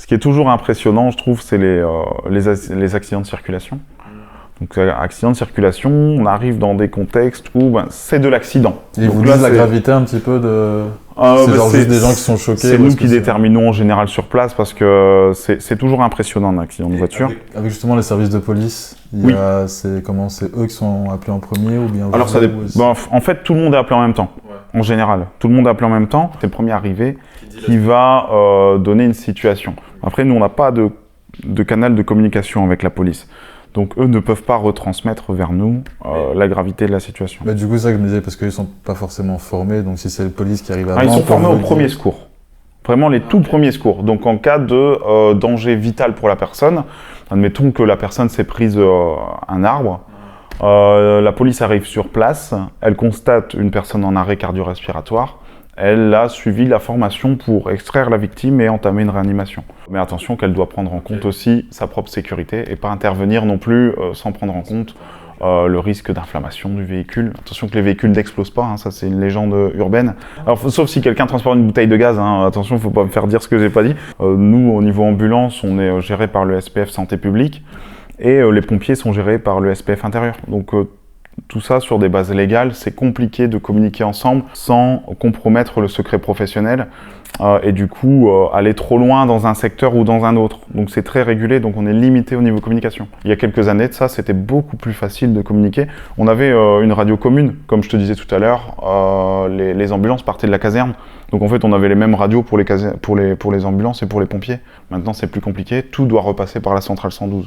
Ce qui est toujours impressionnant, je trouve, c'est les accidents de circulation. Donc, accident de circulation, on arrive dans des contextes où c'est de l'accident. Et vous dites la gravité un petit peu de... c'est genre juste des gens qui sont choqués. C'est nous qui déterminons en général sur place parce que c'est toujours impressionnant un accident de voiture. Avec justement les services de police, c'est eux qui sont appelés en premier ou bien... Alors en fait, tout le monde est appelé en même temps, en général. Tout le monde est appelé en même temps. C'est le premier arrivé qui va donner une situation. Après, nous, on n'a pas de canal de communication avec la police. Donc, eux ne peuvent pas retransmettre vers nous la gravité de la situation. Bah, du coup, c'est ça que je me disais, parce qu'ils ne sont pas forcément formés. Donc, si c'est la police qui arrive avant... Ils sont formés au premier secours. Vraiment les tout premiers secours. Donc, en cas de danger vital pour la personne, admettons que la personne s'est prise un arbre, la police arrive sur place, elle constate une personne en arrêt cardio-respiratoire, elle a suivi la formation pour extraire la victime et entamer une réanimation. Mais attention qu'elle doit prendre en compte aussi sa propre sécurité et pas intervenir non plus sans prendre en compte le risque d'inflammation du véhicule. Attention que les véhicules n'explosent pas, ça c'est une légende urbaine. Alors, sauf si quelqu'un transporte une bouteille de gaz, attention, il ne faut pas me faire dire ce que j'ai pas dit. Nous, au niveau ambulance, on est géré par le SPF Santé Publique et les pompiers sont gérés par le SPF Intérieur. Donc, tout ça sur des bases légales, c'est compliqué de communiquer ensemble sans compromettre le secret professionnel et du coup aller trop loin dans un secteur ou dans un autre. Donc c'est très régulé, donc on est limité au niveau communication. Il y a quelques années de ça, c'était beaucoup plus facile de communiquer. On avait une radio commune, comme je te disais tout à l'heure, les ambulances partaient de la caserne. Donc en fait, on avait les mêmes radios pour les ambulances et pour les pompiers. Maintenant, c'est plus compliqué, tout doit repasser par la centrale 112.